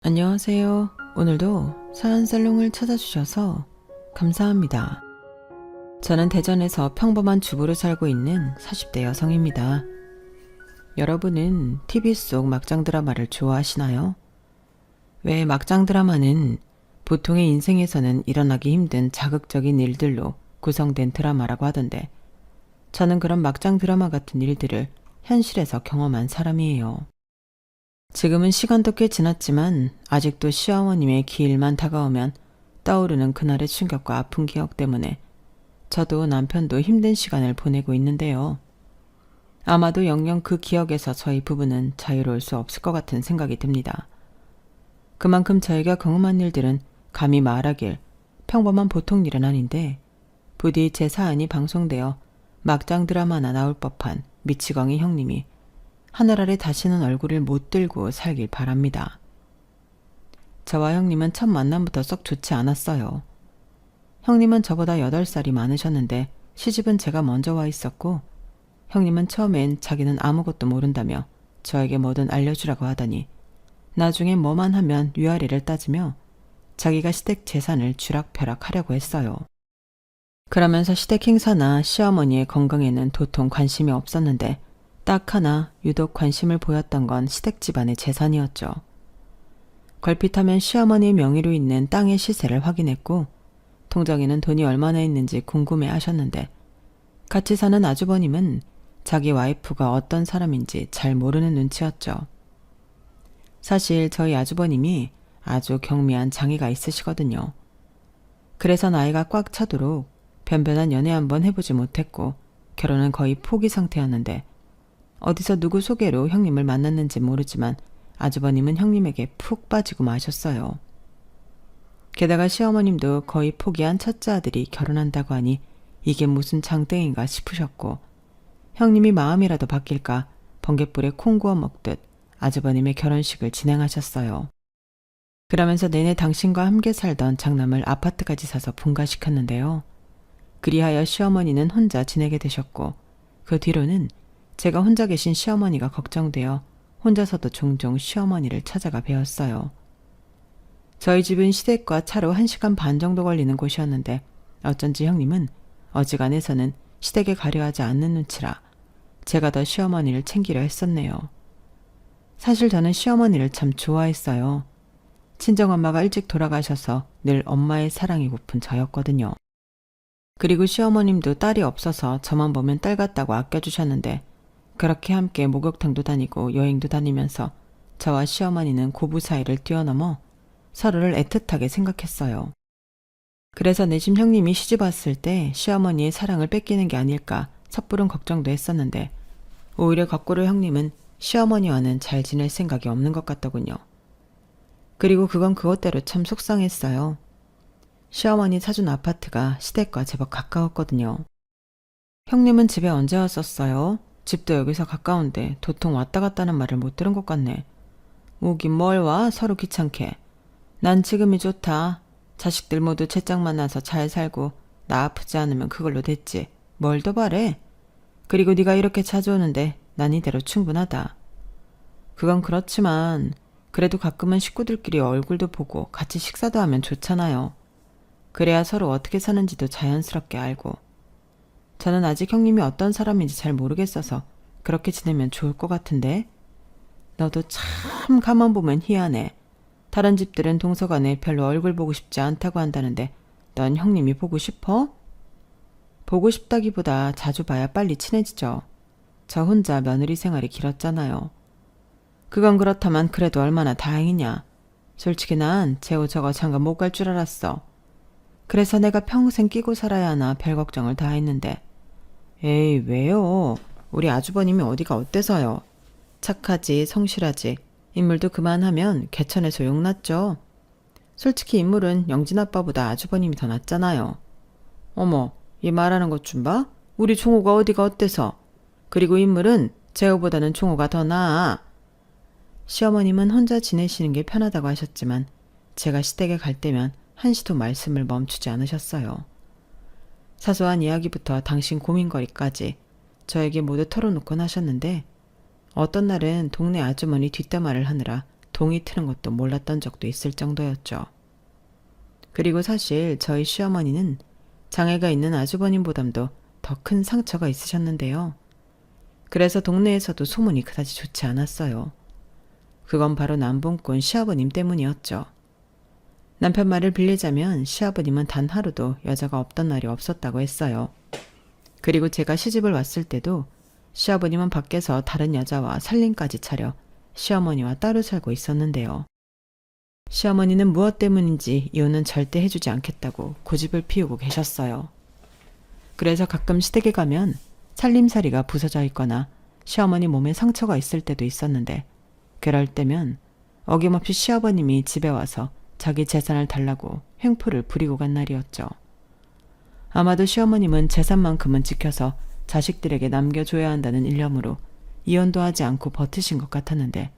안녕하세요. 오늘도 사연살롱을 찾아주셔서 감사합니다. 저는 대전에서 평범한 주부로 살고 있는 40대 여성입니다. 여러분은 TV 속 막장 드라마를 좋아하시나요? 왜 막장 드라마는 보통의 인생에서는 일어나기 힘든 자극적인 일들로 구성된 드라마라고 하던데, 저는 그런 막장 드라마 같은 일들을 현실에서 경험한 사람이에요. 지금은 시간도 꽤 지났지만 아직도 시어머님의 기일만 다가오면 떠오르는 그날의 충격과 아픈 기억 때문에 저도 남편도 힘든 시간을 보내고 있는데요. 아마도 영영 그 기억에서 저희 부부는 자유로울 수 없을 것 같은 생각이 듭니다. 그만큼 저희가 경험한 일들은 감히 말하길 평범한 보통 일은 아닌데, 부디 제 사연이 방송되어 막장 드라마나 나올 법한 미치광이 형님이 하늘 아래 다시는 얼굴을 못 들고 살길 바랍니다. 저와 형님은 첫 만남부터 썩 좋지 않았어요. 형님은 저보다 8살이 많으셨는데 시집은 제가 먼저 와 있었고, 형님은 처음엔 자기는 아무것도 모른다며 저에게 뭐든 알려주라고 하더니 나중에 뭐만 하면 위아래를 따지며 자기가 시댁 재산을 쥐락펴락 하려고 했어요. 그러면서 시댁 행사나 시어머니의 건강에는 도통 관심이 없었는데, 딱 하나 유독 관심을 보였던 건 시댁 집안의 재산이었죠. 걸핏하면 시어머니의 명의로 있는 땅의 시세를 확인했고, 통장에는 돈이 얼마나 있는지 궁금해 하셨는데, 같이 사는 아주버님은 자기 와이프가 어떤 사람인지 잘 모르는 눈치였죠. 사실 저희 아주버님이 아주 경미한 장애가 있으시거든요. 그래서 나이가 꽉 차도록 변변한 연애 한번 해보지 못했고 결혼은 거의 포기 상태였는데, 어디서 누구 소개로 형님을 만났는지 모르지만 아주버님은 형님에게 푹 빠지고 마셨어요. 게다가 시어머님도 거의 포기한 첫째 아들이 결혼한다고 하니 이게 무슨 장땡인가 싶으셨고, 형님이 마음이라도 바뀔까 번갯불에 콩 구워 먹듯 아주버님의 결혼식을 진행하셨어요. 그러면서 내내 당신과 함께 살던 장남을 아파트까지 사서 분가시켰는데요. 그리하여 시어머니는 혼자 지내게 되셨고, 그 뒤로는 제가 혼자 계신 시어머니가 걱정되어 혼자서도 종종 시어머니를 찾아가 뵈었어요. 저희 집은 시댁과 차로 1시간 반 정도 걸리는 곳이었는데 어쩐지 형님은 어지간해서는 시댁에 가려 하지 않는 눈치라 제가 더 시어머니를 챙기려 했었네요. 사실 저는 시어머니를 참 좋아했어요. 친정엄마가 일찍 돌아가셔서 늘 엄마의 사랑이 고픈 저였거든요. 그리고 시어머님도 딸이 없어서 저만 보면 딸 같다고 아껴주셨는데, 그렇게 함께 목욕탕도 다니고 여행도 다니면서 저와 시어머니는 고부 사이를 뛰어넘어 서로를 애틋하게 생각했어요. 그래서 내심 형님이 시집 왔을 때 시어머니의 사랑을 뺏기는 게 아닐까 섣부른 걱정도 했었는데, 오히려 거꾸로 형님은 시어머니와는 잘 지낼 생각이 없는 것 같더군요. 그리고 그건 그것대로 참 속상했어요. 시어머니 사준 아파트가 시댁과 제법 가까웠거든요. 형님은 집에 언제 왔었어요? 집도 여기서 가까운데 도통 왔다 갔다는 말을 못 들은 것 같네. 오긴 뭘 와, 서로 귀찮게. 난 지금이 좋다. 자식들 모두 제짝 만나서 잘 살고 나 아프지 않으면 그걸로 됐지. 뭘 더 바래? 그리고 네가 이렇게 자주 오는데 난 이대로 충분하다. 그건 그렇지만 그래도 가끔은 식구들끼리 얼굴도 보고 같이 식사도 하면 좋잖아요. 그래야 서로 어떻게 사는지도 자연스럽게 알고. 저는 아직 형님이 어떤 사람인지 잘 모르겠어서 그렇게 지내면 좋을 것 같은데. 너도 참 가만 보면 희한해. 다른 집들은 동서간에 별로 얼굴 보고 싶지 않다고 한다는데 넌 형님이 보고 싶어? 보고 싶다기보다 자주 봐야 빨리 친해지죠. 저 혼자 며느리 생활이 길었잖아요. 그건 그렇다만 그래도 얼마나 다행이냐. 솔직히 난 제호 저거 장가 못 갈 줄 알았어. 그래서 내가 평생 끼고 살아야 하나 별 걱정을 다 했는데. 에이, 왜요? 우리 아주버님이 어디가 어때서요? 착하지, 성실하지. 인물도 그만하면 개천에서 욕났죠. 솔직히 인물은 영진 아빠보다 아주버님이 더 낫잖아요. 어머, 얘 말하는 것 좀 봐? 우리 종호가 어디가 어때서? 그리고 인물은 제호보다는 종호가 더 나아. 시어머님은 혼자 지내시는 게 편하다고 하셨지만 제가 시댁에 갈 때면 한시도 말씀을 멈추지 않으셨어요. 사소한 이야기부터 당신 고민거리까지 저에게 모두 털어놓곤 하셨는데, 어떤 날은 동네 아주머니 뒷담화를 하느라 동이 트는 것도 몰랐던 적도 있을 정도였죠. 그리고 사실 저희 시어머니는 장애가 있는 아주버님보담도 더 큰 상처가 있으셨는데요. 그래서 동네에서도 소문이 그다지 좋지 않았어요. 그건 바로 남봉꾼 시아버님 때문이었죠. 남편 말을 빌리자면 시아버님은 단 하루도 여자가 없던 날이 없었다고 했어요. 그리고 제가 시집을 왔을 때도 시아버님은 밖에서 다른 여자와 살림까지 차려 시어머니와 따로 살고 있었는데요. 시어머니는 무엇 때문인지 이혼은 절대 해주지 않겠다고 고집을 피우고 계셨어요. 그래서 가끔 시댁에 가면 살림살이가 부서져 있거나 시어머니 몸에 상처가 있을 때도 있었는데, 그럴 때면 어김없이 시아버님이 집에 와서 자기 재산을 달라고 횡포를 부리고 간 날이었죠. 아마도 시어머님은 재산만큼은 지켜서 자식들에게 남겨줘야 한다는 일념으로 이혼도 하지 않고 버티신 것 같았는데,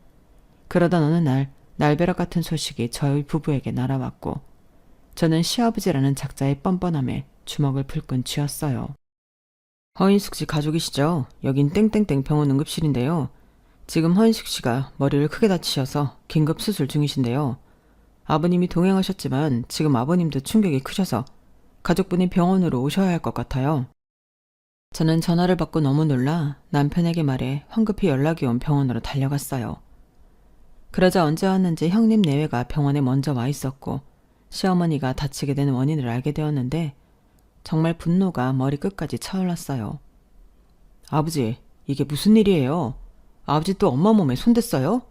그러던 어느 날 날벼락 같은 소식이 저희 부부에게 날아왔고, 저는 시아버지라는 작자의 뻔뻔함에 주먹을 불끈 쥐었어요. 허인숙 씨 가족이시죠? 여긴 땡땡땡 병원 응급실인데요. 지금 허인숙 씨가 머리를 크게 다치셔서 긴급 수술 중이신데요. 아버님이 동행하셨지만 지금 아버님도 충격이 크셔서 가족분이 병원으로 오셔야 할 것 같아요. 저는 전화를 받고 너무 놀라 남편에게 말해 황급히 연락이 온 병원으로 달려갔어요. 그러자 언제 왔는지 형님 내외가 병원에 먼저 와 있었고, 시어머니가 다치게 된 원인을 알게 되었는데 정말 분노가 머리끝까지 차올랐어요. 아버지, 이게 무슨 일이에요? 아버지 또 엄마 몸에 손댔어요?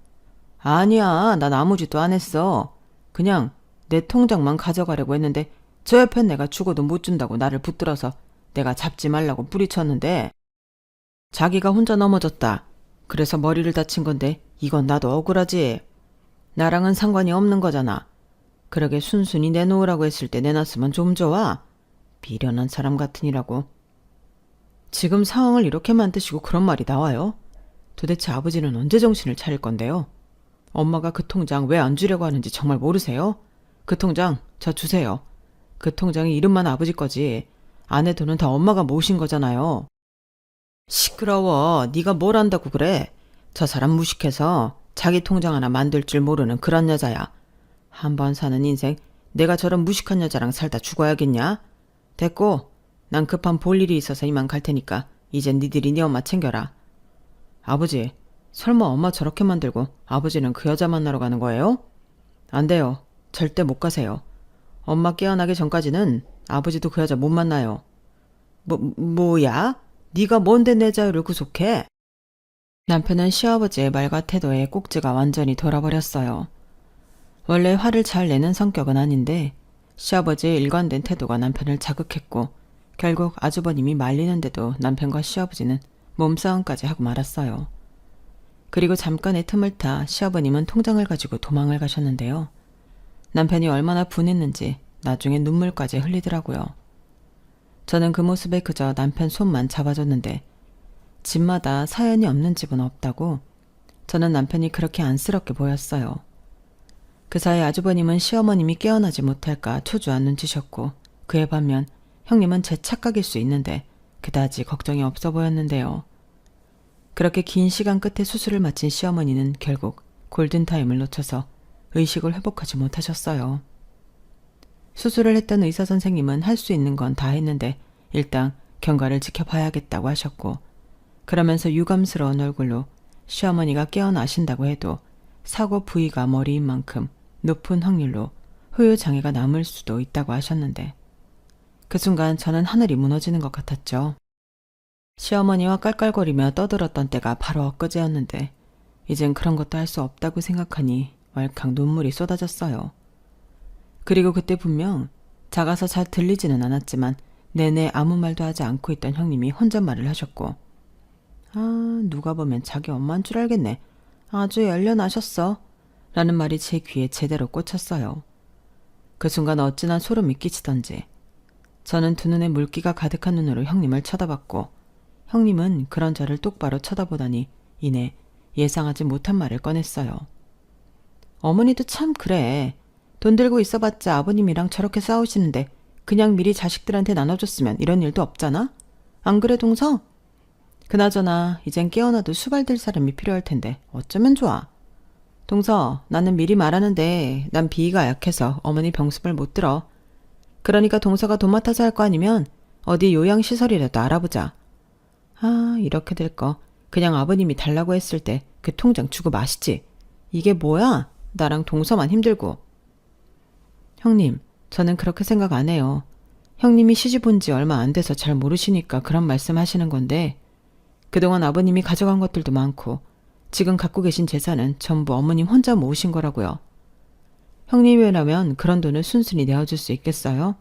아니야, 난 아무 짓도 안 했어. 그냥 내 통장만 가져가려고 했는데 저 옆엔 내가 죽어도 못 준다고 나를 붙들어서 내가 잡지 말라고 뿌리쳤는데, 자기가 혼자 넘어졌다. 그래서 머리를 다친 건데 이건 나도 억울하지. 나랑은 상관이 없는 거잖아. 그러게 순순히 내놓으라고 했을 때 내놨으면 좀 좋아. 미련한 사람 같으니라고. 지금 상황을 이렇게 만드시고 그런 말이 나와요? 도대체 아버지는 언제 정신을 차릴 건데요? 엄마가 그 통장 왜 안 주려고 하는지 정말 모르세요? 그 통장 저 주세요. 그 통장이 이름만 아버지 거지. 아내 돈은 다 엄마가 모으신 거잖아요. 시끄러워. 네가 뭘 안다고 그래. 저 사람 무식해서 자기 통장 하나 만들 줄 모르는 그런 여자야. 한 번 사는 인생 내가 저런 무식한 여자랑 살다 죽어야겠냐? 됐고, 난 급한 볼 일이 있어서 이만 갈 테니까 이젠 니들이 네 엄마 챙겨라. 아버지, 설마 엄마 저렇게 만들고 아버지는 그 여자 만나러 가는 거예요? 안 돼요. 절대 못 가세요. 엄마 깨어나기 전까지는 아버지도 그 여자 못 만나요. 뭐야? 네가 뭔데 내 자유를 구속해? 남편은 시아버지의 말과 태도에 꼭지가 완전히 돌아버렸어요. 원래 화를 잘 내는 성격은 아닌데 시아버지의 일관된 태도가 남편을 자극했고, 결국 아주버님이 말리는데도 남편과 시아버지는 몸싸움까지 하고 말았어요. 그리고 잠깐의 틈을 타 시아버님은 통장을 가지고 도망을 가셨는데요. 남편이 얼마나 분했는지 나중에 눈물까지 흘리더라고요. 저는 그 모습에 그저 남편 손만 잡아줬는데, 집마다 사연이 없는 집은 없다고 저는 남편이 그렇게 안쓰럽게 보였어요. 그 사이 아주버님은 시어머님이 깨어나지 못할까 초조한 눈치셨고, 그에 반면 형님은 제 착각일 수 있는데 그다지 걱정이 없어 보였는데요. 그렇게 긴 시간 끝에 수술을 마친 시어머니는 결국 골든타임을 놓쳐서 의식을 회복하지 못하셨어요. 수술을 했던 의사 선생님은 할 수 있는 건 다 했는데 일단 경과를 지켜봐야겠다고 하셨고, 그러면서 유감스러운 얼굴로 시어머니가 깨어나신다고 해도 사고 부위가 머리인 만큼 높은 확률로 후유장애가 남을 수도 있다고 하셨는데, 그 순간 저는 하늘이 무너지는 것 같았죠. 시어머니와 깔깔거리며 떠들었던 때가 바로 엊그제였는데 이젠 그런 것도 할 수 없다고 생각하니 왈칵 눈물이 쏟아졌어요. 그리고 그때 분명 작아서 잘 들리지는 않았지만 내내 아무 말도 하지 않고 있던 형님이 혼잣말을 하셨고, 누가 보면 자기 엄마인 줄 알겠네. 아주 열려나셨어. 라는 말이 제 귀에 제대로 꽂혔어요. 그 순간 어찌나 소름이 끼치던지 저는 두 눈에 물기가 가득한 눈으로 형님을 쳐다봤고, 형님은 그런 저를 똑바로 쳐다보더니 이내 예상하지 못한 말을 꺼냈어요. 어머니도 참 그래. 돈 들고 있어봤자 아버님이랑 저렇게 싸우시는데 그냥 미리 자식들한테 나눠줬으면 이런 일도 없잖아? 안 그래 동서? 그나저나 이젠 깨어나도 수발될 사람이 필요할 텐데 어쩌면 좋아. 동서, 나는 미리 말하는데 난 비위가 약해서 어머니 병습을 못 들어. 그러니까 동서가 돈 맡아서 할 거 아니면 어디 요양시설이라도 알아보자. 아, 이렇게 될 거. 그냥 아버님이 달라고 했을 때 그 통장 주고 마시지. 이게 뭐야? 나랑 동서만 힘들고. 형님, 저는 그렇게 생각 안 해요. 형님이 시집 온 지 얼마 안 돼서 잘 모르시니까 그런 말씀 하시는 건데 그동안 아버님이 가져간 것들도 많고 지금 갖고 계신 재산은 전부 어머님 혼자 모으신 거라고요. 형님이라면 그런 돈을 순순히 내어줄 수 있겠어요?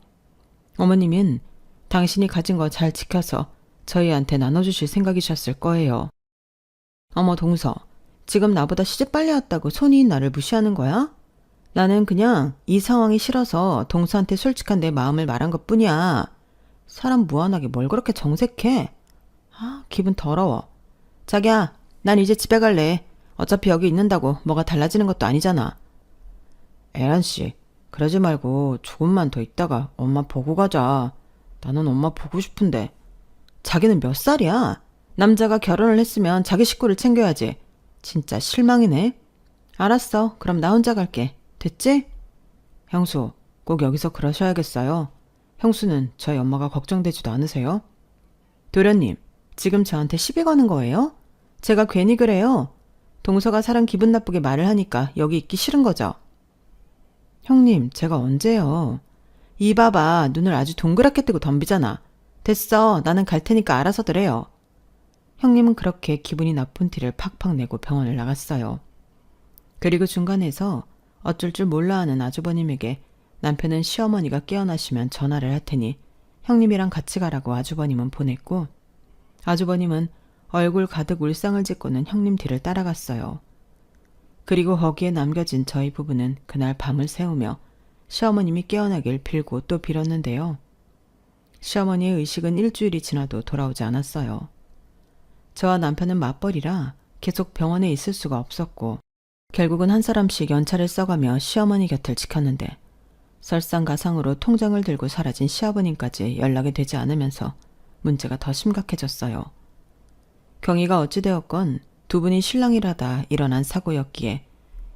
어머님은 당신이 가진 거 잘 지켜서 저희한테 나눠주실 생각이셨을 거예요. 어머 동서, 지금 나보다 시집 빨리 왔다고 손이인 나를 무시하는 거야? 나는 그냥 이 상황이 싫어서 동서한테 솔직한 내 마음을 말한 것뿐이야. 사람 무한하게 뭘 그렇게 정색해? 아, 기분 더러워. 자기야, 난 이제 집에 갈래. 어차피 여기 있는다고 뭐가 달라지는 것도 아니잖아. 에란씨, 그러지 말고 조금만 더 있다가 엄마 보고 가자. 나는 엄마 보고 싶은데. 자기는 몇 살이야? 남자가 결혼을 했으면 자기 식구를 챙겨야지. 진짜 실망이네. 알았어. 그럼 나 혼자 갈게. 됐지? 형수, 꼭 여기서 그러셔야겠어요. 형수는 저희 엄마가 걱정되지도 않으세요? 도련님, 지금 저한테 시비 거는 거예요? 제가 괜히 그래요. 동서가 사람 기분 나쁘게 말을 하니까 여기 있기 싫은 거죠. 형님, 제가 언제요? 이 봐봐, 눈을 아주 동그랗게 뜨고 덤비잖아. 됐어, 나는 갈 테니까 알아서들 해요. 형님은 그렇게 기분이 나쁜 티를 팍팍 내고 병원을 나갔어요. 그리고 중간에서 어쩔 줄 몰라 하는 아주버님에게 남편은 시어머니가 깨어나시면 전화를 할 테니 형님이랑 같이 가라고 아주버님은 보냈고 아주버님은 얼굴 가득 울상을 짓고는 형님 뒤를 따라갔어요. 그리고 거기에 남겨진 저희 부부는 그날 밤을 새우며 시어머님이 깨어나길 빌고 또 빌었는데요. 시어머니의 의식은 일주일이 지나도 돌아오지 않았어요. 저와 남편은 맞벌이라 계속 병원에 있을 수가 없었고 결국은 한 사람씩 연차를 써가며 시어머니 곁을 지켰는데 설상가상으로 통장을 들고 사라진 시아버님까지 연락이 되지 않으면서 문제가 더 심각해졌어요. 경위가 어찌되었건 두 분이 실랑이라다 일어난 사고였기에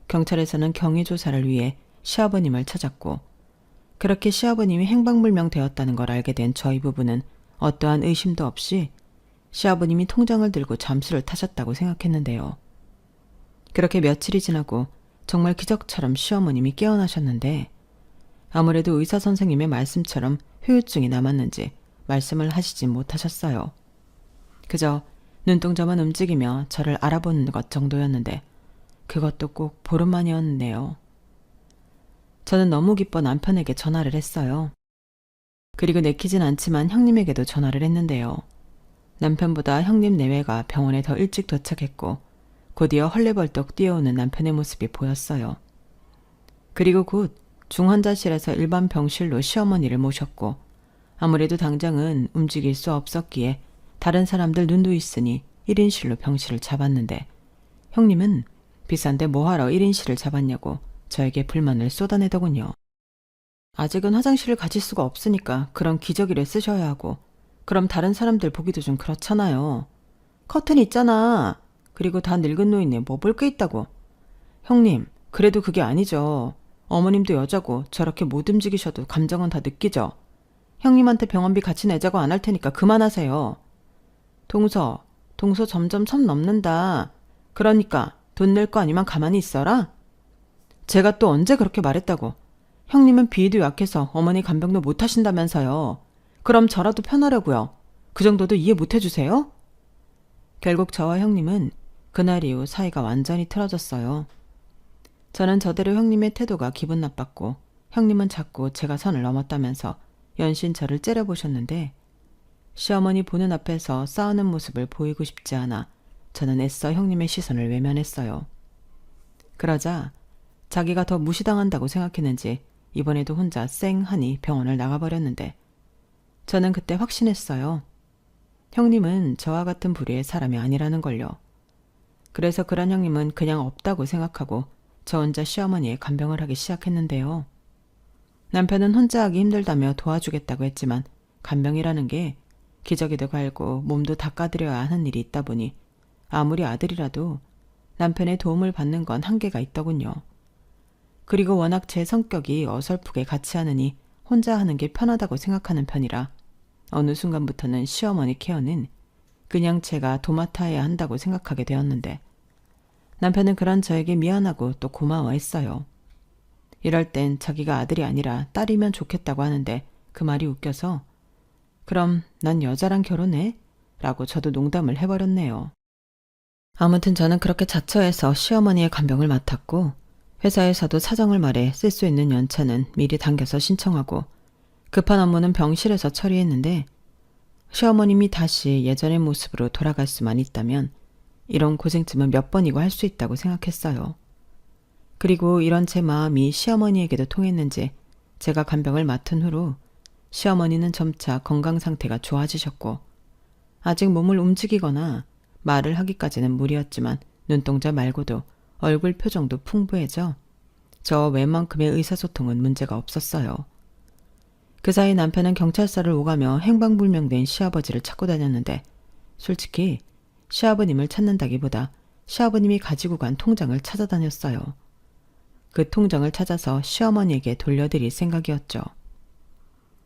경찰에서는 경위 조사를 위해 시아버님을 찾았고 그렇게 시아버님이 행방불명 되었다는 걸 알게 된 저희 부부는 어떠한 의심도 없이 시아버님이 통장을 들고 잠수를 타셨다고 생각했는데요. 그렇게 며칠이 지나고 정말 기적처럼 시어머님이 깨어나셨는데 아무래도 의사 선생님의 말씀처럼 후유증이 남았는지 말씀을 하시지 못하셨어요. 그저 눈동자만 움직이며 저를 알아보는 것 정도였는데 그것도 꼭 보름만이었네요. 저는 너무 기뻐 남편에게 전화를 했어요. 그리고 내키진 않지만 형님에게도 전화를 했는데요. 남편보다 형님 내외가 병원에 더 일찍 도착했고 곧이어 헐레벌떡 뛰어오는 남편의 모습이 보였어요. 그리고 곧 중환자실에서 일반 병실로 시어머니를 모셨고 아무래도 당장은 움직일 수 없었기에 다른 사람들 눈도 있으니 1인실로 병실을 잡았는데 형님은 비싼데 뭐하러 1인실을 잡았냐고 저에게 불만을 쏟아내더군요. 아직은 화장실을 가질 수가 없으니까 그런 기저귀를 쓰셔야 하고 그럼 다른 사람들 보기도 좀 그렇잖아요. 커튼 있잖아. 그리고 다 늙은 노인네 뭐 볼 게 있다고. 형님, 그래도 그게 아니죠. 어머님도 여자고 저렇게 못 움직이셔도 감정은 다 느끼죠. 형님한테 병원비 같이 내자고 안 할 테니까 그만하세요. 동서 점점 선 넘는다. 그러니까 돈 낼 거 아니면 가만히 있어라. 제가 또 언제 그렇게 말했다고. 형님은 비위도 약해서 어머니 간병도 못 하신다면서요. 그럼 저라도 편하려고요. 그 정도도 이해 못 해주세요? 결국 저와 형님은 그날 이후 사이가 완전히 틀어졌어요. 저는 저대로 형님의 태도가 기분 나빴고 형님은 자꾸 제가 선을 넘었다면서 연신 저를 째려보셨는데 시어머니 보는 앞에서 싸우는 모습을 보이고 싶지 않아 저는 애써 형님의 시선을 외면했어요. 그러자 자기가 더 무시당한다고 생각했는지 이번에도 혼자 쌩하니 병원을 나가버렸는데 저는 그때 확신했어요. 형님은 저와 같은 부류의 사람이 아니라는 걸요. 그래서 그런 형님은 그냥 없다고 생각하고 저 혼자 시어머니의 간병을 하기 시작했는데요. 남편은 혼자 하기 힘들다며 도와주겠다고 했지만 간병이라는 게 기저귀도 갈고 몸도 닦아드려야 하는 일이 있다 보니 아무리 아들이라도 남편의 도움을 받는 건 한계가 있더군요. 그리고 워낙 제 성격이 어설프게 같이 하느니 혼자 하는 게 편하다고 생각하는 편이라 어느 순간부터는 시어머니 케어는 그냥 제가 도맡아야 한다고 생각하게 되었는데 남편은 그런 저에게 미안하고 또 고마워했어요. 이럴 땐 자기가 아들이 아니라 딸이면 좋겠다고 하는데 그 말이 웃겨서 그럼 난 여자랑 결혼해? 라고 저도 농담을 해버렸네요. 아무튼 저는 그렇게 자처해서 시어머니의 간병을 맡았고 회사에서도 사정을 말해 쓸 수 있는 연차는 미리 당겨서 신청하고 급한 업무는 병실에서 처리했는데 시어머님이 다시 예전의 모습으로 돌아갈 수만 있다면 이런 고생쯤은 몇 번이고 할 수 있다고 생각했어요. 그리고 이런 제 마음이 시어머니에게도 통했는지 제가 간병을 맡은 후로 시어머니는 점차 건강 상태가 좋아지셨고 아직 몸을 움직이거나 말을 하기까지는 무리였지만 눈동자 말고도 얼굴 표정도 풍부해져 저 외만큼의 의사소통은 문제가 없었어요. 그 사이 남편은 경찰서를 오가며 행방불명된 시아버지를 찾고 다녔는데 솔직히 시아버님을 찾는다기보다 시아버님이 가지고 간 통장을 찾아다녔어요. 그 통장을 찾아서 시어머니에게 돌려드릴 생각이었죠.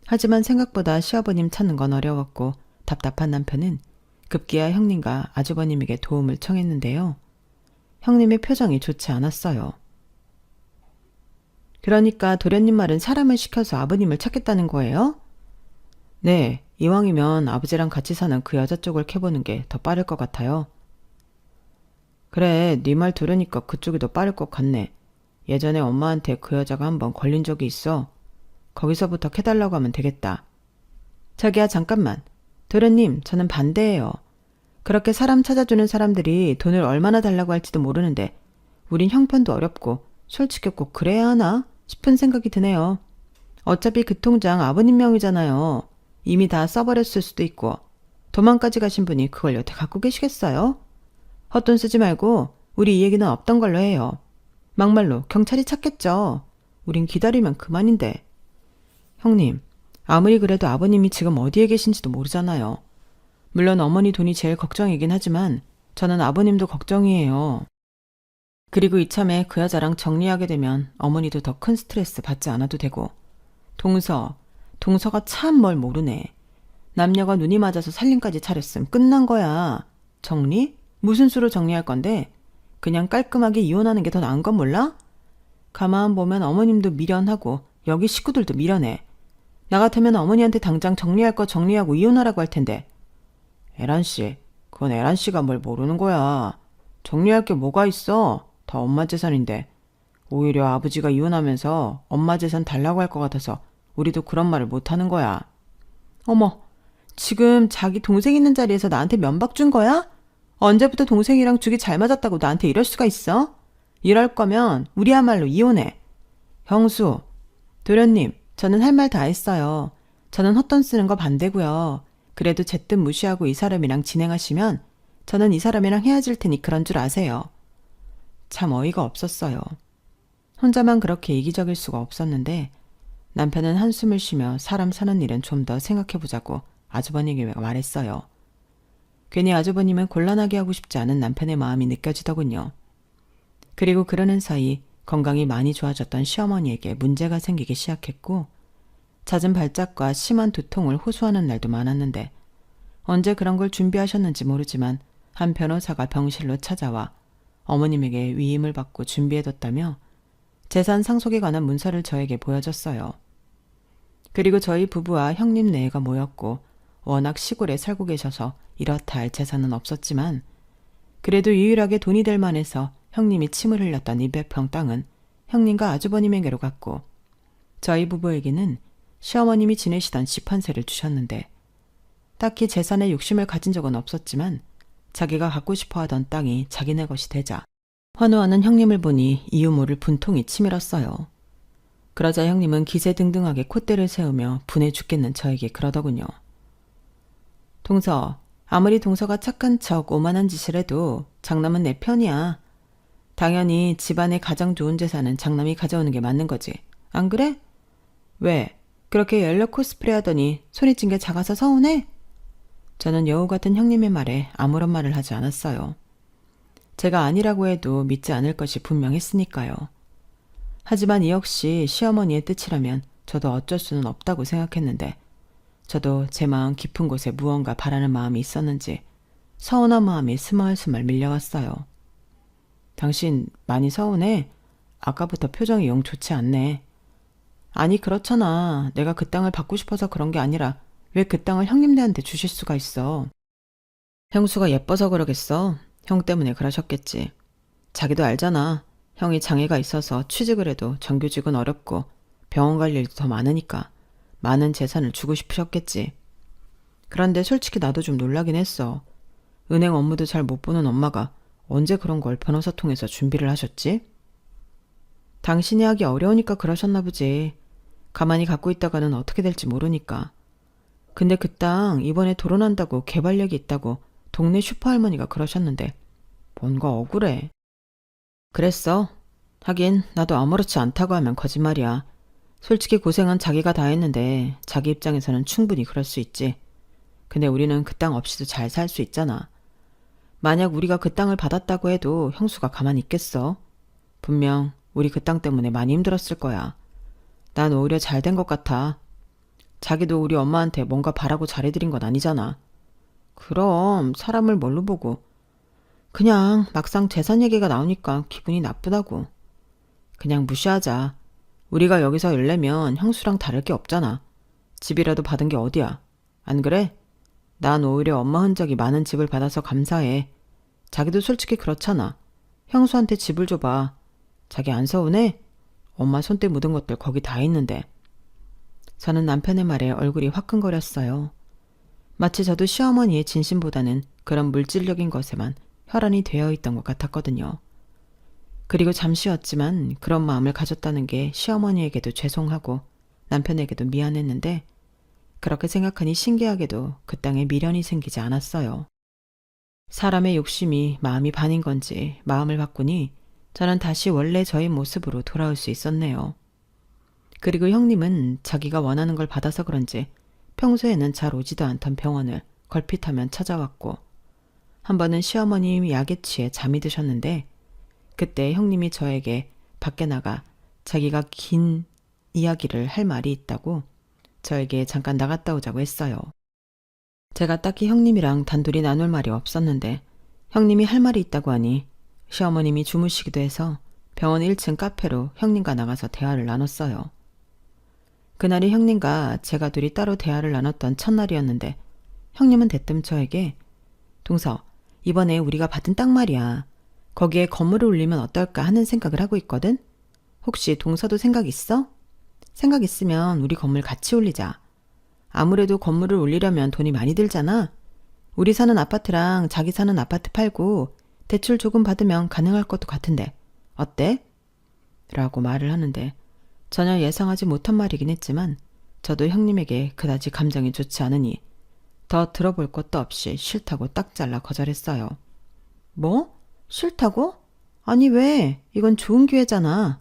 하지만 생각보다 시아버님 찾는 건 어려웠고 답답한 남편은 급기야 형님과 아주버님에게 도움을 청했는데요. 형님의 표정이 좋지 않았어요. 그러니까 도련님 말은 사람을 시켜서 아버님을 찾겠다는 거예요? 네, 이왕이면 아버지랑 같이 사는 그 여자 쪽을 캐보는 게 더 빠를 것 같아요. 그래, 네 말 들으니까 그쪽이 더 빠를 것 같네. 예전에 엄마한테 그 여자가 한번 걸린 적이 있어. 거기서부터 캐달라고 하면 되겠다. 자기야 잠깐만. 도련님, 저는 반대예요. 그렇게 사람 찾아주는 사람들이 돈을 얼마나 달라고 할지도 모르는데 우린 형편도 어렵고 솔직히 꼭 그래야 하나 싶은 생각이 드네요. 어차피 그 통장 아버님 명이잖아요. 이미 다 써버렸을 수도 있고 도망까지 가신 분이 그걸 여태 갖고 계시겠어요? 헛돈 쓰지 말고 우리 이 얘기는 없던 걸로 해요. 막말로 경찰이 찾겠죠. 우린 기다리면 그만인데. 형님, 아무리 그래도 아버님이 지금 어디에 계신지도 모르잖아요. 물론 어머니 돈이 제일 걱정이긴 하지만 저는 아버님도 걱정이에요. 그리고 이참에 그 여자랑 정리하게 되면 어머니도 더 큰 스트레스 받지 않아도 되고. 동서가 참 뭘 모르네. 남녀가 눈이 맞아서 살림까지 차렸음 끝난 거야. 정리? 무슨 수로 정리할 건데? 그냥 깔끔하게 이혼하는 게 더 나은 건 몰라? 가만 보면 어머님도 미련하고 여기 식구들도 미련해. 나 같으면 어머니한테 당장 정리할 거 정리하고 이혼하라고 할 텐데. 에란씨, 그건 에란씨가 뭘 모르는 거야. 정리할 게 뭐가 있어? 다 엄마 재산인데. 오히려 아버지가 이혼하면서 엄마 재산 달라고 할 것 같아서 우리도 그런 말을 못하는 거야. 어머, 지금 자기 동생 있는 자리에서 나한테 면박 준 거야? 언제부터 동생이랑 죽이 잘 맞았다고 나한테 이럴 수가 있어? 이럴 거면 우리야말로 이혼해. 형수, 도련님, 저는 할 말 다 했어요. 저는 헛돈 쓰는 거 반대고요. 그래도 제 뜻 무시하고 이 사람이랑 진행하시면 저는 이 사람이랑 헤어질 테니 그런 줄 아세요. 참 어이가 없었어요. 혼자만 그렇게 이기적일 수가 없었는데 남편은 한숨을 쉬며 사람 사는 일은 좀 더 생각해보자고 아주버님에게 말했어요. 괜히 아주버님은 곤란하게 하고 싶지 않은 남편의 마음이 느껴지더군요. 그리고 그러는 사이 건강이 많이 좋아졌던 시어머니에게 문제가 생기기 시작했고 잦은 발작과 심한 두통을 호소하는 날도 많았는데 언제 그런 걸 준비하셨는지 모르지만 한 변호사가 병실로 찾아와 어머님에게 위임을 받고 준비해뒀다며 재산 상속에 관한 문서를 저에게 보여줬어요. 그리고 저희 부부와 형님 네가 모였고 워낙 시골에 살고 계셔서 이렇다 할 재산은 없었지만 그래도 유일하게 돈이 될 만해서 형님이 침을 흘렸던 200평 땅은 형님과 아주버님에게로 갔고 저희 부부에게는 시어머님이 지내시던 집 한 세를 주셨는데 딱히 재산에 욕심을 가진 적은 없었지만 자기가 갖고 싶어하던 땅이 자기네 것이 되자 환호하는 형님을 보니 이유 모를 분통이 치밀었어요. 그러자 형님은 기세등등하게 콧대를 세우며 분해 죽겠는 저에게 그러더군요. 동서, 아무리 동서가 착한 척 오만한 짓을 해도 장남은 내 편이야. 당연히 집안의 가장 좋은 재산은 장남이 가져오는 게 맞는 거지. 안 그래? 왜? 그렇게 옐로 코스프레 하더니 소리 찐 게 작아서 서운해? 저는 여우 같은 형님의 말에 아무런 말을 하지 않았어요. 제가 아니라고 해도 믿지 않을 것이 분명했으니까요. 하지만 이 역시 시어머니의 뜻이라면 저도 어쩔 수는 없다고 생각했는데 저도 제 마음 깊은 곳에 무언가 바라는 마음이 있었는지 서운한 마음이 스멀스멀 밀려왔어요. 당신 많이 서운해? 아까부터 표정이 영 좋지 않네. 아니 그렇잖아. 내가 그 땅을 받고 싶어서 그런 게 아니라 왜 그 땅을 형님네한테 주실 수가 있어. 형수가 예뻐서 그러겠어. 형 때문에 그러셨겠지. 자기도 알잖아. 형이 장애가 있어서 취직을 해도 정규직은 어렵고 병원 갈 일도 더 많으니까 많은 재산을 주고 싶으셨겠지. 그런데 솔직히 나도 좀 놀라긴 했어. 은행 업무도 잘 못 보는 엄마가 언제 그런 걸 변호사 통해서 준비를 하셨지? 당신이 하기 어려우니까 그러셨나 보지. 가만히 갖고 있다가는 어떻게 될지 모르니까. 근데 그 땅 이번에 도론한다고 개발력이 있다고 동네 슈퍼 할머니가 그러셨는데 뭔가 억울해. 그랬어. 하긴 나도 아무렇지 않다고 하면 거짓말이야. 솔직히 고생은 자기가 다 했는데 자기 입장에서는 충분히 그럴 수 있지. 근데 우리는 그 땅 없이도 잘 살 수 있잖아. 만약 우리가 그 땅을 받았다고 해도 형수가 가만히 있겠어? 분명 우리 그 땅 때문에 많이 힘들었을 거야. 난 오히려 잘 된 것 같아. 자기도 우리 엄마한테 뭔가 바라고 잘해드린 건 아니잖아. 그럼 사람을 뭘로 보고. 그냥 막상 재산 얘기가 나오니까 기분이 나쁘다고. 그냥 무시하자. 우리가 여기서 열려면 형수랑 다를 게 없잖아. 집이라도 받은 게 어디야. 안 그래? 난 오히려 엄마 흔적이 많은 집을 받아서 감사해. 자기도 솔직히 그렇잖아. 형수한테 집을 줘봐. 자기 안 서운해? 엄마 손때 묻은 것들 거기 다 있는데. 저는 남편의 말에 얼굴이 화끈거렸어요. 마치 저도 시어머니의 진심보다는 그런 물질적인 것에만 혈안이 되어 있던 것 같았거든요. 그리고 잠시였지만 그런 마음을 가졌다는 게 시어머니에게도 죄송하고 남편에게도 미안했는데 그렇게 생각하니 신기하게도 그 땅에 미련이 생기지 않았어요. 사람의 욕심이 마음이 반인 건지 마음을 바꾸니 저는 다시 원래 저의 모습으로 돌아올 수 있었네요. 그리고 형님은 자기가 원하는 걸 받아서 그런지 평소에는 잘 오지도 않던 병원을 걸핏하면 찾아왔고 한 번은 시어머님이 약에 취해 잠이 드셨는데 그때 형님이 저에게 밖에 나가 자기가 긴 이야기를 할 말이 있다고 저에게 잠깐 나갔다 오자고 했어요. 제가 딱히 형님이랑 단둘이 나눌 말이 없었는데 형님이 할 말이 있다고 하니 시어머님이 주무시기도 해서 병원 1층 카페로 형님과 나가서 대화를 나눴어요. 그날이 형님과 제가 둘이 따로 대화를 나눴던 첫날이었는데 형님은 대뜸 저에게 동서, 이번에 우리가 받은 땅 말이야. 거기에 건물을 올리면 어떨까 하는 생각을 하고 있거든? 혹시 동서도 생각 있어? 생각 있으면 우리 건물 같이 올리자. 아무래도 건물을 올리려면 돈이 많이 들잖아. 우리 사는 아파트랑 자기 사는 아파트 팔고 대출 조금 받으면 가능할 것도 같은데 어때? 라고 말을 하는데 전혀 예상하지 못한 말이긴 했지만 저도 형님에게 그다지 감정이 좋지 않으니 더 들어볼 것도 없이 싫다고 딱 잘라 거절했어요. 뭐? 싫다고? 아니 왜? 이건 좋은 기회잖아.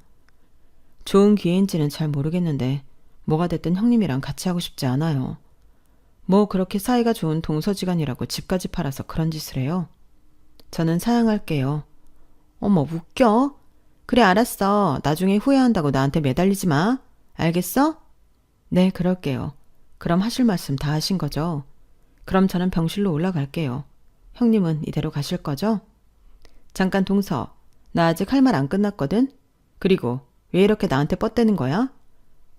좋은 기회인지는 잘 모르겠는데 뭐가 됐든 형님이랑 같이 하고 싶지 않아요. 뭐 그렇게 사이가 좋은 동서지간이라고 집까지 팔아서 그런 짓을 해요? 저는 사양할게요. 어머 웃겨? 그래 알았어. 나중에 후회한다고 나한테 매달리지 마. 알겠어? 네 그럴게요. 그럼 하실 말씀 다 하신 거죠? 그럼 저는 병실로 올라갈게요. 형님은 이대로 가실 거죠? 잠깐 동서. 나 아직 할 말 안 끝났거든? 그리고 왜 이렇게 나한테 뻗대는 거야?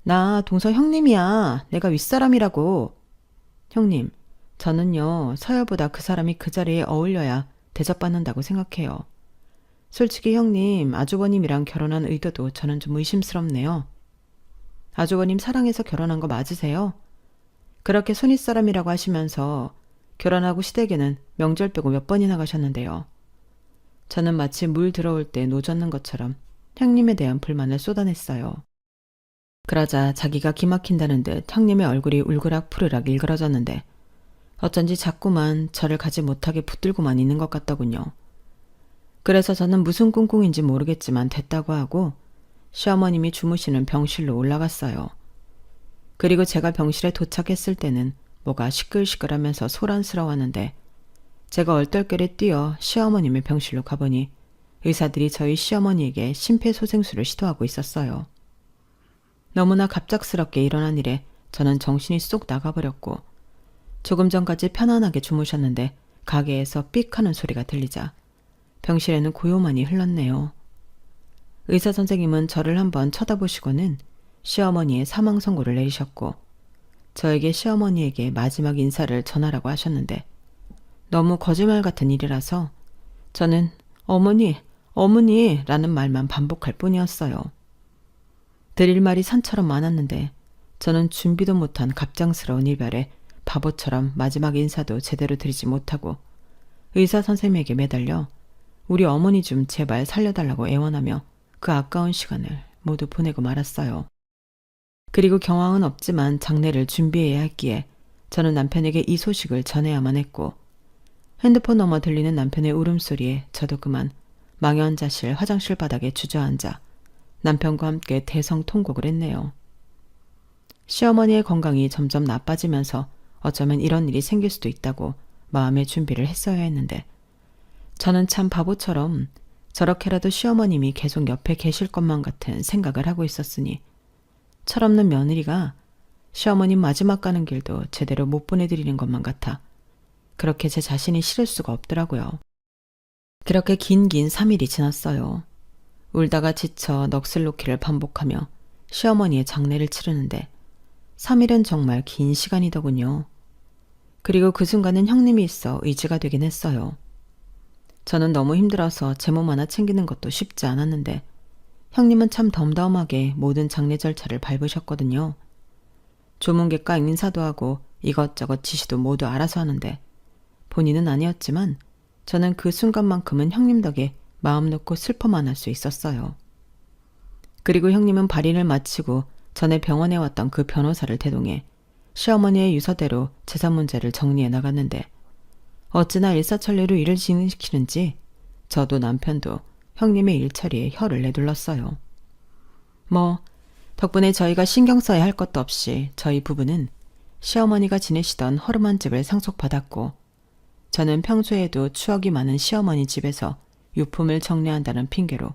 나 동서 형님이야. 내가 윗사람이라고. 형님, 저는요 서열보다 그 사람이 그 자리에 어울려야 대접받는다고 생각해요. 솔직히 형님, 아주버님이랑 결혼한 의도도 저는 좀 의심스럽네요. 아주버님 사랑해서 결혼한 거 맞으세요? 그렇게 손윗사람이라고 하시면서 결혼하고 시댁에는 명절 빼고 몇 번이나 가셨는데요. 저는 마치 물 들어올 때 노젓는 것처럼 형님에 대한 불만을 쏟아냈어요. 그러자 자기가 기막힌다는 듯 형님의 얼굴이 울그락 푸르락 일그러졌는데 어쩐지 자꾸만 저를 가지 못하게 붙들고만 있는 것 같더군요. 그래서 저는 무슨 꿍꿍인지 모르겠지만 됐다고 하고 시어머님이 주무시는 병실로 올라갔어요. 그리고 제가 병실에 도착했을 때는 뭐가 시끌시끌하면서 소란스러웠는데 제가 얼떨결에 뛰어 시어머님의 병실로 가보니 의사들이 저희 시어머니에게 심폐소생술을 시도하고 있었어요. 너무나 갑작스럽게 일어난 일에 저는 정신이 쏙 나가버렸고 조금 전까지 편안하게 주무셨는데 가게에서 삑 하는 소리가 들리자 병실에는 고요만이 흘렀네요. 의사 선생님은 저를 한번 쳐다보시고는 시어머니의 사망 선고를 내리셨고 저에게 시어머니에게 마지막 인사를 전하라고 하셨는데 너무 거짓말 같은 일이라서 저는 어머니, 어머니라는 말만 반복할 뿐이었어요. 드릴 말이 산처럼 많았는데 저는 준비도 못한 갑작스러운 이별에 바보처럼 마지막 인사도 제대로 드리지 못하고 의사 선생님에게 매달려 우리 어머니 좀 제발 살려달라고 애원하며 그 아까운 시간을 모두 보내고 말았어요. 그리고 경황은 없지만 장례를 준비해야 했기에 저는 남편에게 이 소식을 전해야만 했고 핸드폰 너머 들리는 남편의 울음소리에 저도 그만 망연자실 화장실 바닥에 주저앉아 남편과 함께 대성통곡을 했네요. 시어머니의 건강이 점점 나빠지면서 어쩌면 이런 일이 생길 수도 있다고 마음의 준비를 했어야 했는데 저는 참 바보처럼 저렇게라도 시어머님이 계속 옆에 계실 것만 같은 생각을 하고 있었으니 철없는 며느리가 시어머님 마지막 가는 길도 제대로 못 보내드리는 것만 같아 그렇게 제 자신이 싫을 수가 없더라고요. 그렇게 긴 3일이 지났어요. 울다가 지쳐 넋을 놓기를 반복하며 시어머니의 장례를 치르는데 3일은 정말 긴 시간이더군요. 그리고 그 순간은 형님이 있어 의지가 되긴 했어요. 저는 너무 힘들어서 제 몸 하나 챙기는 것도 쉽지 않았는데 형님은 참 덤덤하게 모든 장례 절차를 밟으셨거든요. 조문객과 인사도 하고 이것저것 지시도 모두 알아서 하는데 본인은 아니었지만 저는 그 순간만큼은 형님 덕에 마음 놓고 슬퍼만 할 수 있었어요. 그리고 형님은 발인을 마치고 전에 병원에 왔던 그 변호사를 대동해 시어머니의 유서대로 재산 문제를 정리해 나갔는데 어찌나 일사천리로 일을 진행시키는지 저도 남편도 형님의 일처리에 혀를 내둘렀어요. 덕분에 저희가 신경 써야 할 것도 없이 저희 부부는 시어머니가 지내시던 허름한 집을 상속받았고 저는 평소에도 추억이 많은 시어머니 집에서 유품을 정리한다는 핑계로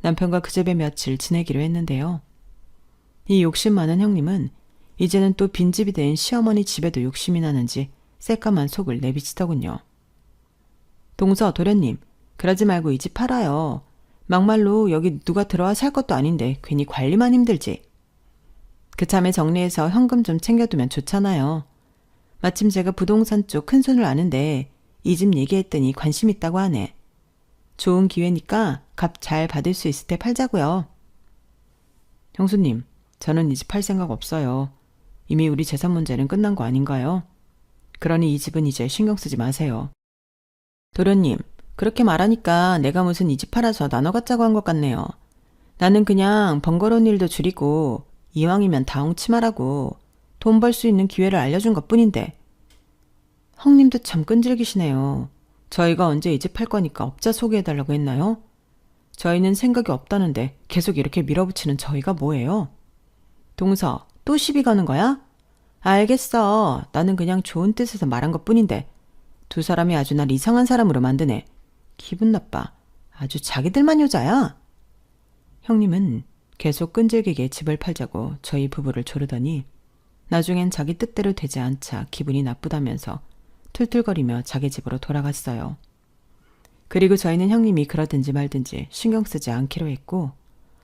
남편과 그 집에 며칠 지내기로 했는데요. 이 욕심 많은 형님은 이제는 또 빈집이 된 시어머니 집에도 욕심이 나는지 새까만 속을 내비치더군요. 동서 도련님, 그러지 말고 이 집 팔아요. 막말로 여기 누가 들어와 살 것도 아닌데 괜히 관리만 힘들지. 그참에 정리해서 현금 좀 챙겨두면 좋잖아요. 마침 제가 부동산 쪽 큰손을 아는데 이 집 얘기했더니 관심 있다고 하네. 좋은 기회니까 값 잘 받을 수 있을 때 팔자고요. 형수님, 저는 이 집 팔 생각 없어요. 이미 우리 재산 문제는 끝난 거 아닌가요? 그러니 이 집은 이제 신경 쓰지 마세요. 도련님, 그렇게 말하니까 내가 무슨 이 집 팔아서 나눠 갖자고 한 것 같네요. 나는 그냥 번거로운 일도 줄이고 이왕이면 다홍치마라고 돈 벌 수 있는 기회를 알려준 것뿐인데. 형님도 참 끈질기시네요. 저희가 언제 이 집 팔 거니까 업자 소개해달라고 했나요? 저희는 생각이 없다는데 계속 이렇게 밀어붙이는 저희가 뭐예요? 동서, 또 시비 거는 거야? 알겠어. 나는 그냥 좋은 뜻에서 말한 것뿐인데 두 사람이 아주 날 이상한 사람으로 만드네. 기분 나빠. 아주 자기들만 여자야. 형님은 계속 끈질기게 집을 팔자고 저희 부부를 조르더니 나중엔 자기 뜻대로 되지 않자 기분이 나쁘다면서 툴툴거리며 자기 집으로 돌아갔어요. 그리고 저희는 형님이 그러든지 말든지 신경 쓰지 않기로 했고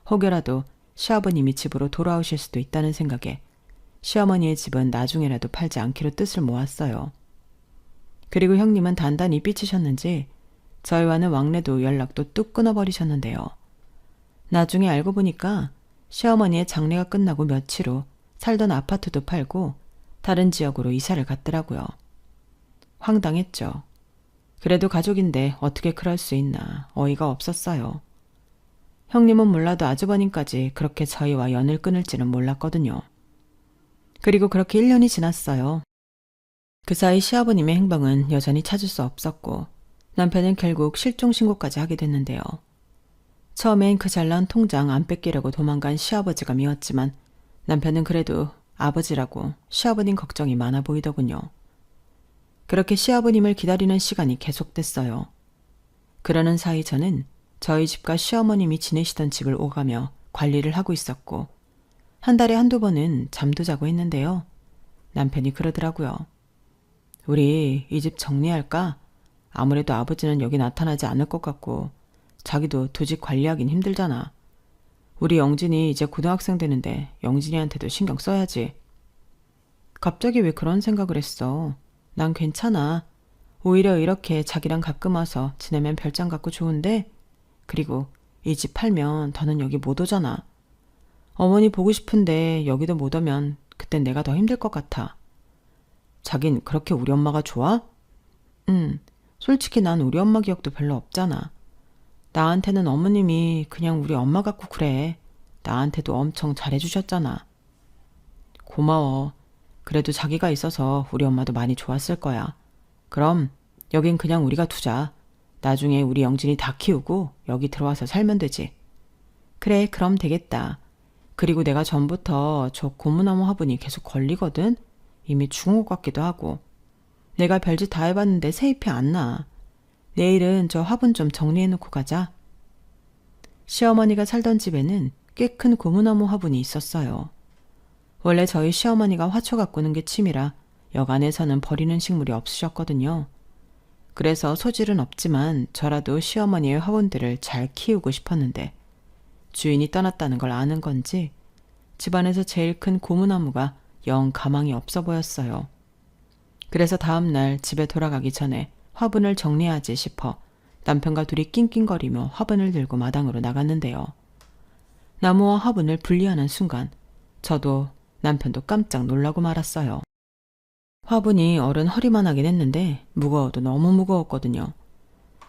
혹여라도 시아버님이 집으로 돌아오실 수도 있다는 생각에 시어머니의 집은 나중에라도 팔지 않기로 뜻을 모았어요. 그리고 형님은 단단히 삐치셨는지 저희와는 왕래도 연락도 뚝 끊어버리셨는데요. 나중에 알고 보니까 시어머니의 장례가 끝나고 며칠 후 살던 아파트도 팔고 다른 지역으로 이사를 갔더라고요. 황당했죠. 그래도 가족인데 어떻게 그럴 수 있나 어이가 없었어요. 형님은 몰라도 아주버님까지 그렇게 저희와 연을 끊을지는 몰랐거든요. 그리고 그렇게 1년이 지났어요. 그 사이 시아버님의 행방은 여전히 찾을 수 없었고 남편은 결국 실종 신고까지 하게 됐는데요. 처음엔 그 잘난 통장 안 뺏기려고 도망간 시아버지가 미웠지만 남편은 그래도 아버지라고 시아버님 걱정이 많아 보이더군요. 그렇게 시아버님을 기다리는 시간이 계속됐어요. 그러는 사이 저는 저희 집과 시어머님이 지내시던 집을 오가며 관리를 하고 있었고 한 달에 한두 번은 잠도 자고 했는데요. 남편이 그러더라고요. 우리 이 집 정리할까? 아무래도 아버지는 여기 나타나지 않을 것 같고 자기도 두 집 관리하긴 힘들잖아. 우리 영진이 이제 고등학생 되는데 영진이한테도 신경 써야지. 갑자기 왜 그런 생각을 했어? 난 괜찮아. 오히려 이렇게 자기랑 가끔 와서 지내면 별장 같고 좋은데 그리고 이 집 팔면 더는 여기 못 오잖아. 어머니 보고 싶은데 여기도 못 오면 그땐 내가 더 힘들 것 같아. 자긴 그렇게 우리 엄마가 좋아? 솔직히 난 우리 엄마 기억도 별로 없잖아. 나한테는 어머님이 그냥 우리 엄마 같고 그래. 나한테도 엄청 잘해주셨잖아. 고마워. 그래도 자기가 있어서 우리 엄마도 많이 좋았을 거야. 그럼 여긴 그냥 우리가 두자. 나중에 우리 영진이 다 키우고 여기 들어와서 살면 되지. 그래, 그럼 되겠다. 그리고 내가 전부터 저 고무나무 화분이 계속 걸리거든? 이미 죽은 것 같기도 하고. 내가 별짓 다 해봤는데 새잎이 안 나. 내일은 저 화분 좀 정리해놓고 가자. 시어머니가 살던 집에는 꽤 큰 고무나무 화분이 있었어요. 원래 저희 시어머니가 화초 가꾸는 게 취미라 역 안에서는 버리는 식물이 없으셨거든요. 그래서 소질은 없지만 저라도 시어머니의 화분들을 잘 키우고 싶었는데 주인이 떠났다는 걸 아는 건지 집안에서 제일 큰 고무나무가 영 가망이 없어 보였어요. 그래서 다음날 집에 돌아가기 전에 화분을 정리하지 싶어 남편과 둘이 낑낑거리며 화분을 들고 마당으로 나갔는데요. 나무와 화분을 분리하는 순간 저도 남편도 깜짝 놀라고 말았어요. 화분이 어른 허리만 하긴 했는데 무거워도 너무 무거웠거든요.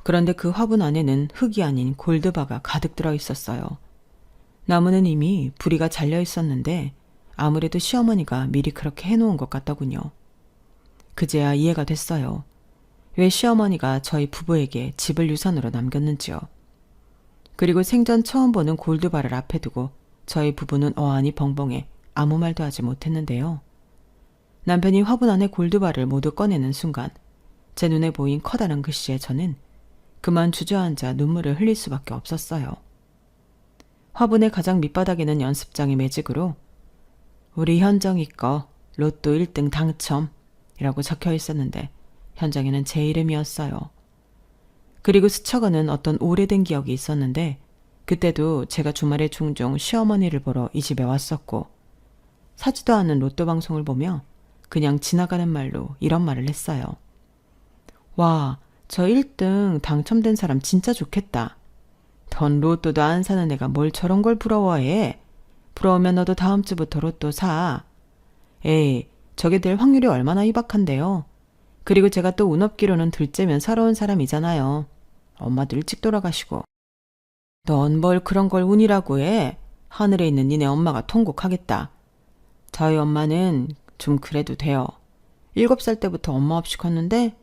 그런데 그 화분 안에는 흙이 아닌 골드바가 가득 들어 있었어요. 나무는 이미 부리가 잘려 있었는데 아무래도 시어머니가 미리 그렇게 해놓은 것 같더군요. 그제야 이해가 됐어요. 왜 시어머니가 저희 부부에게 집을 유산으로 남겼는지요. 그리고 생전 처음 보는 골드바를 앞에 두고 저희 부부는 어안이 벙벙해 아무 말도 하지 못했는데요. 남편이 화분 안에 골드바를 모두 꺼내는 순간 제 눈에 보인 커다란 글씨에 저는 그만 주저앉아 눈물을 흘릴 수밖에 없었어요. 화분의 가장 밑바닥에는 연습장의 매직으로 우리 현정이 거 로또 1등 당첨 이라고 적혀 있었는데 현장에는 제 이름이었어요. 그리고 스쳐가는 어떤 오래된 기억이 있었는데 그때도 제가 주말에 종종 시어머니를 보러 이 집에 왔었고 사지도 않은 로또 방송을 보며 그냥 지나가는 말로 이런 말을 했어요. 와, 저 1등 당첨된 사람 진짜 좋겠다. 넌 로또도 안 사는 애가 뭘 저런 걸 부러워해. 부러우면 너도 다음 주부터 로또 사. 에이, 저게 될 확률이 얼마나 희박한데요. 그리고 제가 또 운 없기로는 둘째면 살아온 사람이잖아요. 엄마도 일찍 돌아가시고. 넌 뭘 그런 걸 운이라고 해. 하늘에 있는 니네 엄마가 통곡하겠다. 저희 엄마는 좀 그래도 돼요. 7살 때부터 엄마 없이 컸는데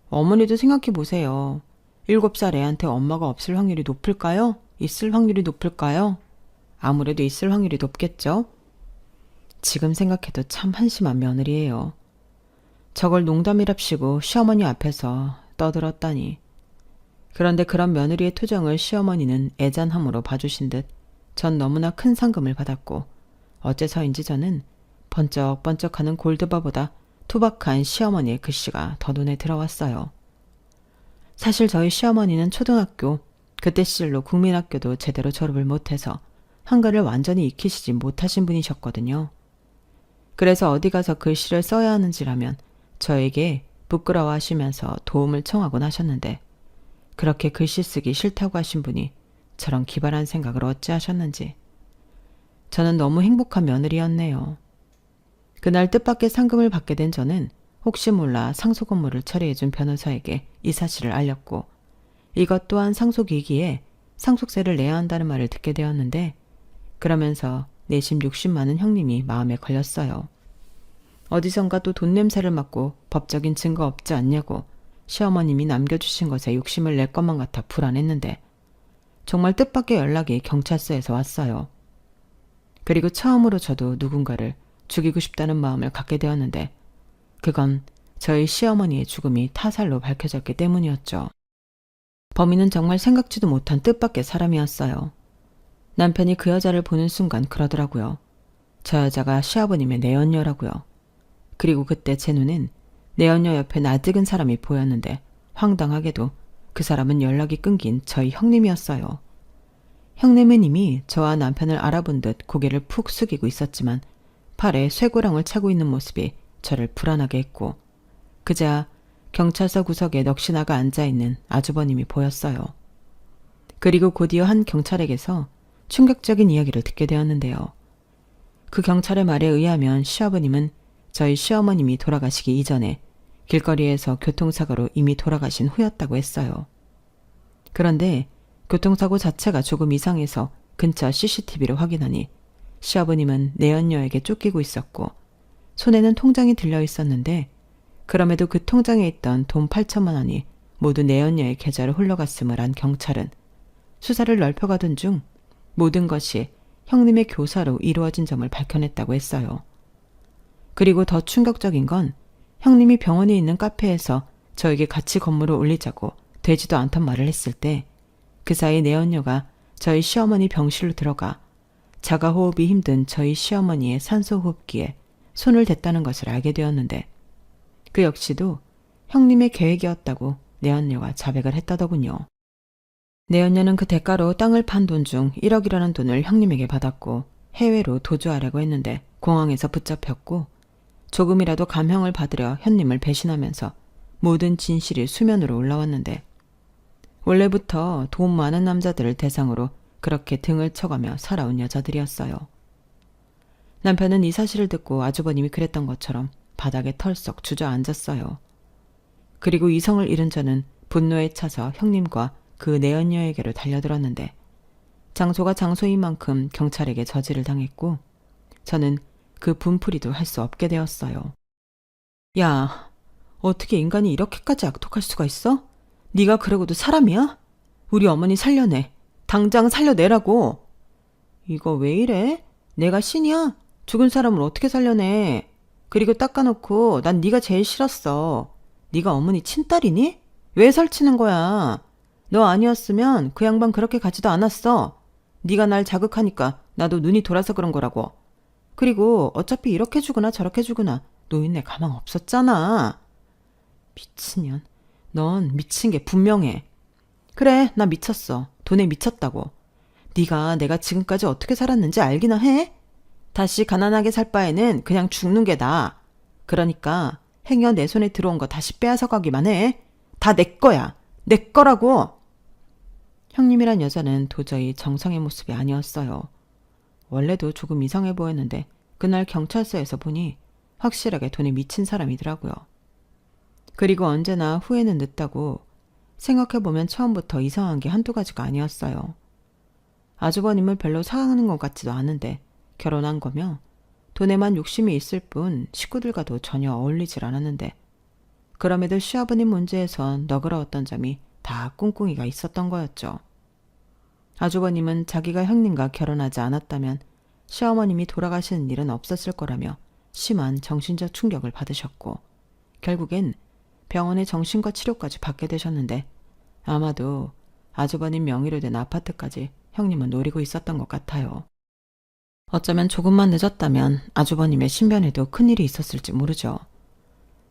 어머니도 생각해 보세요. 7살 애한테 엄마가 없을 확률이 높을까요? 있을 확률이 높을까요? 아무래도 있을 확률이 높겠죠? 지금 생각해도 참 한심한 며느리예요. 저걸 농담이랍시고 시어머니 앞에서 떠들었다니. 그런데 그런 며느리의 투정을 시어머니는 애잔함으로 봐주신 듯 전 너무나 큰 상금을 받았고 어째서인지 저는 번쩍번쩍하는 골드바보다 투박한 시어머니의 글씨가 더 눈에 들어왔어요. 사실 저희 시어머니는 초등학교, 그때 시절로 국민학교도 제대로 졸업을 못해서 한글을 완전히 익히시지 못하신 분이셨거든요. 그래서 어디 가서 글씨를 써야 하는지라면 저에게 부끄러워하시면서 도움을 청하곤 하셨는데 그렇게 글씨 쓰기 싫다고 하신 분이 저런 기발한 생각을 어찌하셨는지 저는 너무 행복한 며느리였네요. 그날 뜻밖의 상금을 받게 된 저는 혹시 몰라 상속 업무를 처리해준 변호사에게 이 사실을 알렸고 이것 또한 상속이기에 상속세를 내야 한다는 말을 듣게 되었는데 그러면서 내심 욕심 많은 형님이 마음에 걸렸어요. 어디선가 또 돈 냄새를 맡고 법적인 증거 없지 않냐고 시어머님이 남겨주신 것에 욕심을 낼 것만 같아 불안했는데 정말 뜻밖의 연락이 경찰서에서 왔어요. 그리고 처음으로 저도 누군가를 죽이고 싶다는 마음을 갖게 되었는데 그건 저희 시어머니의 죽음이 타살로 밝혀졌기 때문이었죠. 범인은 정말 생각지도 못한 뜻밖의 사람이었어요. 남편이 그 여자를 보는 순간 그러더라고요. 저 여자가 시아버님의 내연녀라고요. 그리고 그때 제 눈엔 내연녀 옆에 낯익은 사람이 보였는데 황당하게도 그 사람은 연락이 끊긴 저희 형님이었어요. 형님은 이미 저와 남편을 알아본 듯 고개를 푹 숙이고 있었지만 팔에 쇠고랑을 차고 있는 모습이 저를 불안하게 했고 그제야 경찰서 구석에 넋이 나가 앉아있는 아주버님이 보였어요. 그리고 곧이어 한 경찰에게서 충격적인 이야기를 듣게 되었는데요. 그 경찰의 말에 의하면 시아버님은 저희 시어머님이 돌아가시기 이전에 길거리에서 교통사고로 이미 돌아가신 후였다고 했어요. 그런데 교통사고 자체가 조금 이상해서 근처 CCTV를 확인하니 시아버님은 내연녀에게 쫓기고 있었고 손에는 통장이 들려 있었는데 그럼에도 그 통장에 있던 돈 8천만 원이 모두 내연녀의 계좌로 흘러갔음을 안 경찰은 수사를 넓혀가던 중 모든 것이 형님의 교사로 이루어진 점을 밝혀냈다고 했어요. 그리고 더 충격적인 건 형님이 병원에 있는 카페에서 저에게 같이 건물을 올리자고 되지도 않던 말을 했을 때 그 사이 내연녀가 저희 시어머니 병실로 들어가 자가호흡이 힘든 저희 시어머니의 산소호흡기에 손을 댔다는 것을 알게 되었는데 그 역시도 형님의 계획이었다고 내연녀가 자백을 했다더군요. 내연녀는 그 대가로 땅을 판 돈 중 1억이라는 돈을 형님에게 받았고 해외로 도주하려고 했는데 공항에서 붙잡혔고 조금이라도 감형을 받으려 형님을 배신하면서 모든 진실이 수면으로 올라왔는데 원래부터 돈 많은 남자들을 대상으로 그렇게 등을 쳐가며 살아온 여자들이었어요. 남편은 이 사실을 듣고 아주버님이 그랬던 것처럼 바닥에 털썩 주저앉았어요. 그리고 이성을 잃은 저는 분노에 차서 형님과 그 내연녀에게로 달려들었는데 장소가 장소인 만큼 경찰에게 저지를 당했고 저는 그 분풀이도 할 수 없게 되었어요. 야, 어떻게 인간이 이렇게까지 악독할 수가 있어? 네가 그러고도 사람이야? 우리 어머니 살려내. 당장 살려내라고. 이거 왜 이래? 내가 신이야? 죽은 사람을 어떻게 살려내? 그리고 닦아놓고 난 네가 제일 싫었어. 네가 어머니 친딸이니? 왜 설치는 거야? 너 아니었으면 그 양반 그렇게 가지도 않았어. 네가 날 자극하니까 나도 눈이 돌아서 그런 거라고. 그리고 어차피 이렇게 죽으나 저렇게 죽으나 노인네 가망 없었잖아. 미친년. 넌 미친 게 분명해. 그래, 나 미쳤어. 돈에 미쳤다고. 네가 내가 지금까지 어떻게 살았는지 알기나 해? 다시 가난하게 살 바에는 그냥 죽는 게 나아. 그러니까 행여 내 손에 들어온 거 다시 빼앗아 가기만 해. 다 내 거야. 내 거라고. 형님이란 여자는 도저히 정상의 모습이 아니었어요. 원래도 조금 이상해 보였는데 그날 경찰서에서 보니 확실하게 돈에 미친 사람이더라고요. 그리고 언제나 후회는 늦다고 생각해보면 처음부터 이상한 게 한두 가지가 아니었어요. 아주버님을 별로 사랑하는 것 같지도 않은데 결혼한 거며 돈에만 욕심이 있을 뿐 식구들과도 전혀 어울리질 않았는데 그럼에도 시아버님 문제에선 너그러웠던 점이 다 꿍꿍이가 있었던 거였죠. 아주버님은 자기가 형님과 결혼하지 않았다면 시어머님이 돌아가시는 일은 없었을 거라며 심한 정신적 충격을 받으셨고 결국엔 병원에 정신과 치료까지 받게 되셨는데 아마도 아주버님 명의로 된 아파트까지 형님은 노리고 있었던 것 같아요. 어쩌면 조금만 늦었다면 아주버님의 신변에도 큰일이 있었을지 모르죠.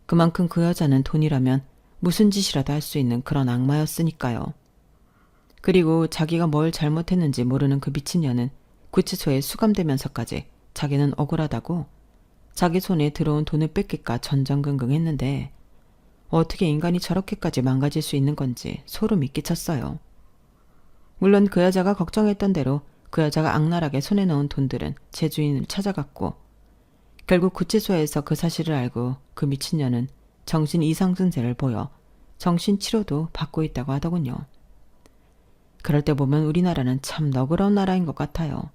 그만큼 그 여자는 돈이라면 무슨 짓이라도 할 수 있는 그런 악마였으니까요. 그리고 자기가 뭘 잘못했는지 모르는 그 미친년은 구치소에 수감되면서까지 자기는 억울하다고 자기 손에 들어온 돈을 뺏길까 전전긍긍했는데 어떻게 인간이 저렇게까지 망가질 수 있는 건지 소름이 끼쳤어요. 물론 그 여자가 걱정했던 대로 그 여자가 악랄하게 손에 넣은 돈들은 제 주인을 찾아갔고 결국 구치소에서 그 사실을 알고 그 미친년은 정신 이상 증세를 보여 정신치료도 받고 있다고 하더군요. 그럴 때 보면 우리나라는 참 너그러운 나라인 것 같아요.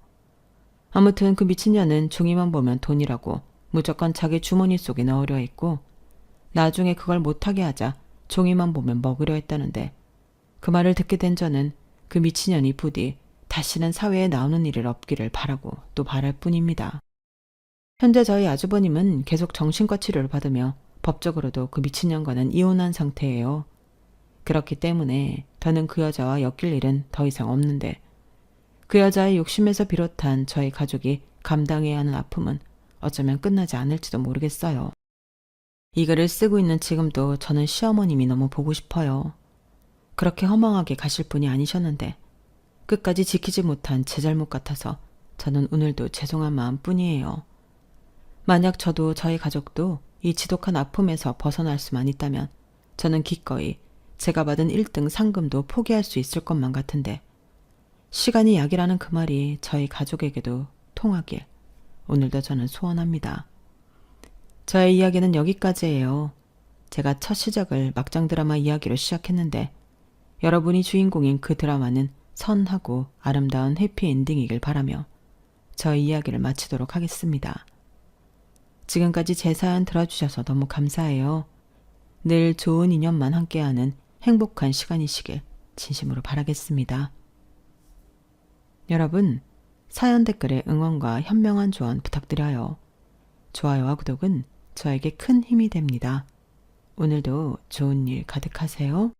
아무튼 그 미친년은 종이만 보면 돈이라고 무조건 자기 주머니 속에 넣으려 했고 나중에 그걸 못하게 하자 종이만 보면 먹으려 했다는데 그 말을 듣게 된 저는 그 미친년이 부디 다시는 사회에 나오는 일을 없기를 바라고 또 바랄 뿐입니다. 현재 저희 아주버님은 계속 정신과 치료를 받으며 법적으로도 그 미친년과는 이혼한 상태예요. 그렇기 때문에 더는 그 여자와 엮일 일은 더 이상 없는데 그 여자의 욕심에서 비롯한 저희 가족이 감당해야 하는 아픔은 어쩌면 끝나지 않을지도 모르겠어요. 이 글을 쓰고 있는 지금도 저는 시어머님이 너무 보고 싶어요. 그렇게 허망하게 가실 분이 아니셨는데 끝까지 지키지 못한 제 잘못 같아서 저는 오늘도 죄송한 마음뿐이에요. 만약 저도 저희 가족도 이 지독한 아픔에서 벗어날 수만 있다면 저는 기꺼이 제가 받은 1등 상금도 포기할 수 있을 것만 같은데 시간이 약이라는 그 말이 저희 가족에게도 통하길 오늘도 저는 소원합니다. 저의 이야기는 여기까지예요. 제가 첫 시작을 막장 드라마 이야기로 시작했는데 여러분이 주인공인 그 드라마는 선하고 아름다운 해피엔딩이길 바라며 저의 이야기를 마치도록 하겠습니다. 지금까지 제 사연 들어주셔서 너무 감사해요. 늘 좋은 인연만 함께하는 행복한 시간이시길 진심으로 바라겠습니다. 여러분, 사연 댓글에 응원과 현명한 조언 부탁드려요. 좋아요와 구독은 저에게 큰 힘이 됩니다. 오늘도 좋은 일 가득하세요.